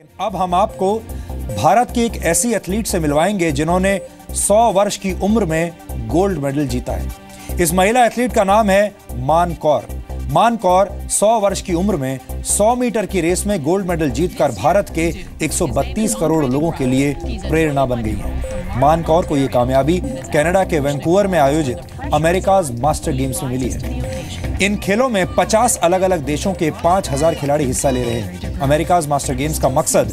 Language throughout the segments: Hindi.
अब हम आपको भारत की एक ऐसी एथलीट से मिलवाएंगे जिन्होंने 100 वर्ष की उम्र में गोल्ड मेडल जीता है। इस महिला एथलीट का नाम है मान कौर। मान कौर 100 वर्ष की उम्र में 100 मीटर की रेस में गोल्ड मेडल जीतकर भारत के 132 करोड़ लोगों के लिए प्रेरणा बन गई है। मान कौर को यह कामयाबी कनाडा के वैंकूवर में आयोजित अमेरिकाज मास्टर गेम्स में मिली है। इन खेलों में 50 अलग अलग देशों के 5000 खिलाड़ी हिस्सा ले रहे हैं। अमेरिकाज मास्टर गेम्स का मकसद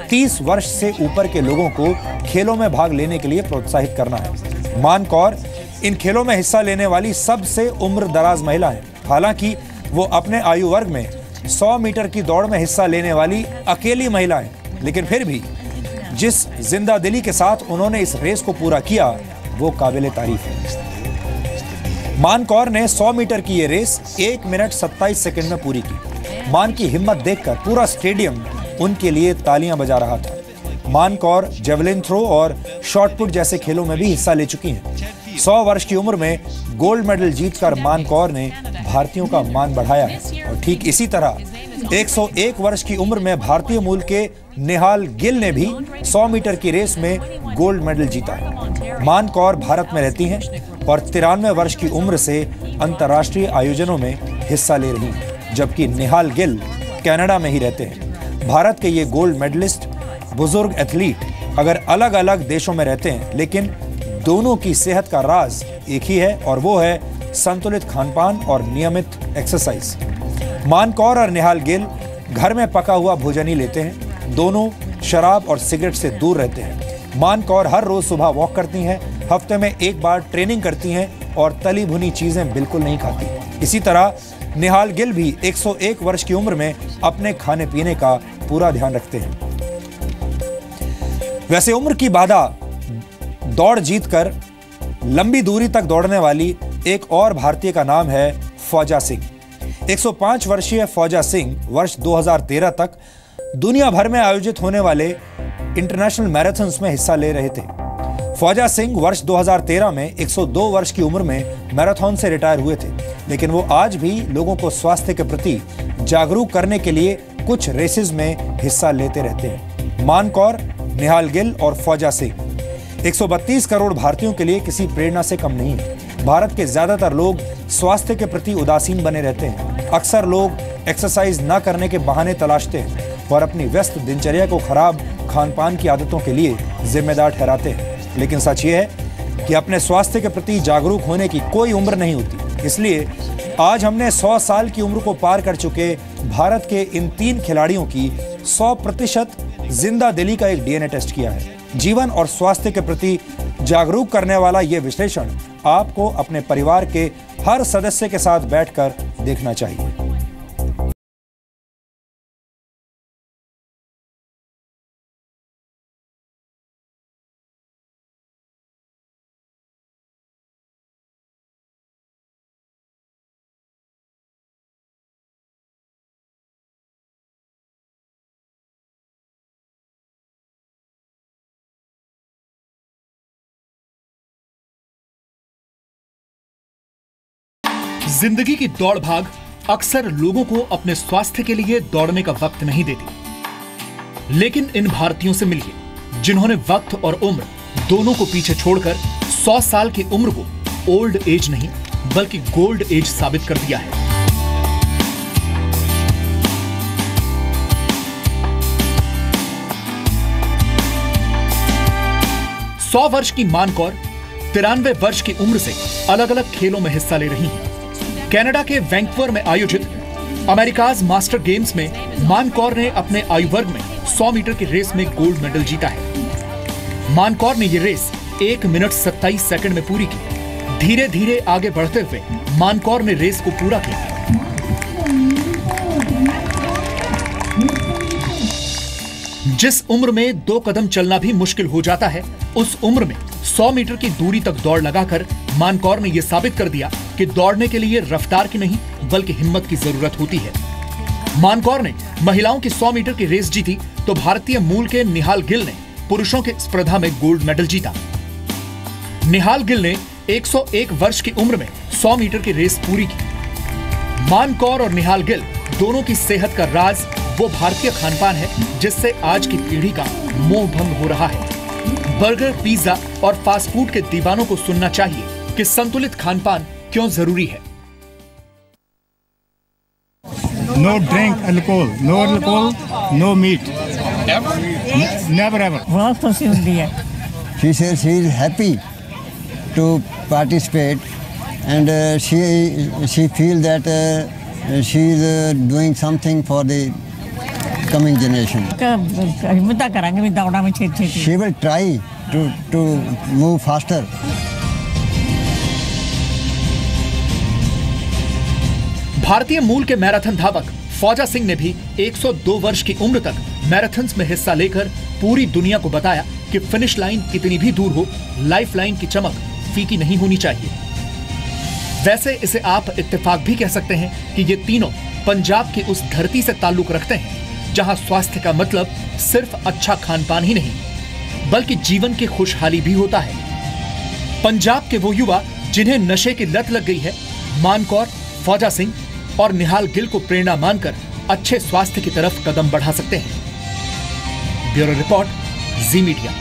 30 वर्ष से ऊपर के लोगों को खेलों में भाग लेने के लिए प्रोत्साहित करना है। मान कौर इन खेलों में हिस्सा लेने वाली सबसे उम्र दराज महिला है। हालांकि वो अपने आयु वर्ग में 100 मीटर की दौड़ में हिस्सा लेने वाली अकेली महिला है, लेकिन फिर भी जिस जिंदा दिली के साथ उन्होंने इस रेस को पूरा किया वो काबिले तारीफ है। मान कौर ने 100 मीटर की ये रेस 1 मिनट 27 सेकंड में पूरी की। मान की हिम्मत देखकर पूरा स्टेडियम उनके लिए तालियां बजा रहा था। मान कौर जेवलिन थ्रो और शॉटपुट जैसे खेलों में भी हिस्सा ले चुकी हैं। 100 वर्ष की उम्र में गोल्ड मेडल जीतकर मान कौर ने भारतीयों का मान बढ़ाया है। और ठीक इसी तरह 101 वर्ष की उम्र में भारतीय मूल के निहाल गिल ने भी 100 मीटर की रेस में गोल्ड मेडल जीता है। मान कौर भारत में रहती हैं और 93 वर्ष की उम्र से अंतर्राष्ट्रीय आयोजनों में हिस्सा ले रही हैं, जबकि निहाल गिल कनाडा में ही रहते हैं। भारत के ये गोल्ड मेडलिस्ट बुजुर्ग एथलीट अगर अलग अलग देशों में रहते हैं, लेकिन दोनों की सेहत का राज एक ही है और वो है संतुलित खानपान और नियमित एक्सरसाइज। मान कौर और निहाल गिल घर में पका हुआ भोजन ही लेते हैं। दोनों शराब और सिगरेट से दूर रहते हैं। मान कौर हर रोज सुबह वॉक करती हैं, हफ्ते में एक बार ट्रेनिंग करती हैं और तली भुनी चीजें बिल्कुल नहीं खाती। इसी तरह निहाल गिल भी 101 वर्ष की उम्र में अपने खाने पीने का पूरा ध्यान रखते हैं। वैसे उम्र की बाधा दौड़ जीतकर लंबी दूरी तक दौड़ने वाली एक और भारतीय का नाम है फौजा सिंह। 105 वर्षीय फौजा सिंह वर्ष 2013 तक दुनिया भर में आयोजित होने वाले इंटरनेशनल मैराथन्स में हिस्सा ले रहे थे। फौजा सिंह वर्ष 2013 में 102 वर्ष की उम्र में मैराथन से रिटायर हुए थे, लेकिन वो आज भी लोगों को स्वास्थ्य के प्रति जागरूक करने के लिए कुछ रेसेस में हिस्सा लेते रहते हैं। मान कौर, निहाल गिल और फौजा सिंह 132 करोड़ भारतीयों के लिए किसी प्रेरणा से कम नहीं है। भारत के ज्यादातर लोग स्वास्थ्य के प्रति उदासीन बने रहते हैं। अक्सर लोग एक्सरसाइज न करने के बहाने तलाशते हैं और अपनी व्यस्त दिनचर्या को खराब खानपान की आदतों के लिए जिम्मेदार ठहराते हैं। लेकिन सच ये है कि अपने स्वास्थ्य के प्रति जागरूक होने की कोई उम्र नहीं होती। इसलिए आज हमने 100 साल की उम्र को पार कर चुके भारत के इन 3 खिलाड़ियों की 100% जिंदा दिली का एक डीएनए टेस्ट किया है। जीवन और स्वास्थ्य के प्रति जागरूक करने वाला यह विश्लेषण आपको अपने परिवार के हर सदस्य के साथ बैठकर देखना चाहिए। जिंदगी की दौड़ भाग अक्सर लोगों को अपने स्वास्थ्य के लिए दौड़ने का वक्त नहीं देती, लेकिन इन भारतीयों से मिलिए जिन्होंने वक्त और उम्र दोनों को पीछे छोड़कर 100 साल की उम्र को ओल्ड एज नहीं बल्कि गोल्ड एज साबित कर दिया है। सौ वर्ष की मान कौर 93 वर्ष की उम्र से अलग अलग खेलों में हिस्सा ले रही हैं। कनाडा के वैंकूवर में आयोजित अमेरिकाज मास्टर गेम्स में मान कौर ने अपने आयु वर्ग में 100 मीटर की रेस में गोल्ड मेडल जीता है। मान कौर ने यह रेस 1 मिनट 27 सेकंड में पूरी की। धीरे धीरे आगे बढ़ते हुए मान कौर ने रेस को पूरा किया। जिस उम्र में 2 कदम चलना भी मुश्किल हो जाता है, उस उम्र में 100 मीटर की दूरी तक दौड़ लगाकर मान कौर ने यह साबित कर दिया कि दौड़ने के लिए रफ्तार की नहीं बल्कि हिम्मत की जरूरत होती है। मान कौर ने महिलाओं की 100 मीटर की रेस जीती तो भारतीय मूल के निहाल गिल ने पुरुषों के स्पर्धा में गोल्ड मेडल जीता। निहाल गिल ने 101 वर्ष की उम्र में 100 मीटर की रेस पूरी की। मान कौर और निहाल गिल दोनों की सेहत का राज वो भारतीय खानपान है जिससे आज की पीढ़ी का मोह भंग हो रहा है। बर्गर, पिज्जा और फास्ट फूड के दीवानों को सुनना चाहिए कि संतुलित खानपान क्यों जरूरी है। No drink alcohol, no meat. Never ever. बहुत खुशी होती है। She says she is happy to participate, and she feels that she is doing something for the coming generation. She will try to move faster. भारतीय मूल के मैराथन धावक फौजा सिंह ने भी 102 वर्ष की उम्र तक मैराथन्स में हिस्सा लेकर पूरी दुनिया को बताया कि फिनिश लाइन कितनी भी दूर हो, लाइफ लाइन की चमक फीकी नहीं होनी चाहिए। वैसे इसे आप इत्तेफाक भी कह सकते हैं कि ये तीनों पंजाब की उस धरती से ताल्लुक रखते हैं जहां स्वास्थ्य का मतलब सिर्फ अच्छा खानपान ही नहीं बल्कि जीवन की खुशहाली भी होता है। पंजाब के वो युवा जिन्हें नशे की लत लग गई है, मानकौर, फौजा सिंह और निहाल गिल को प्रेरणा मानकर अच्छे स्वास्थ्य की तरफ कदम बढ़ा सकते हैं। ब्यूरो रिपोर्ट, जी मीडिया।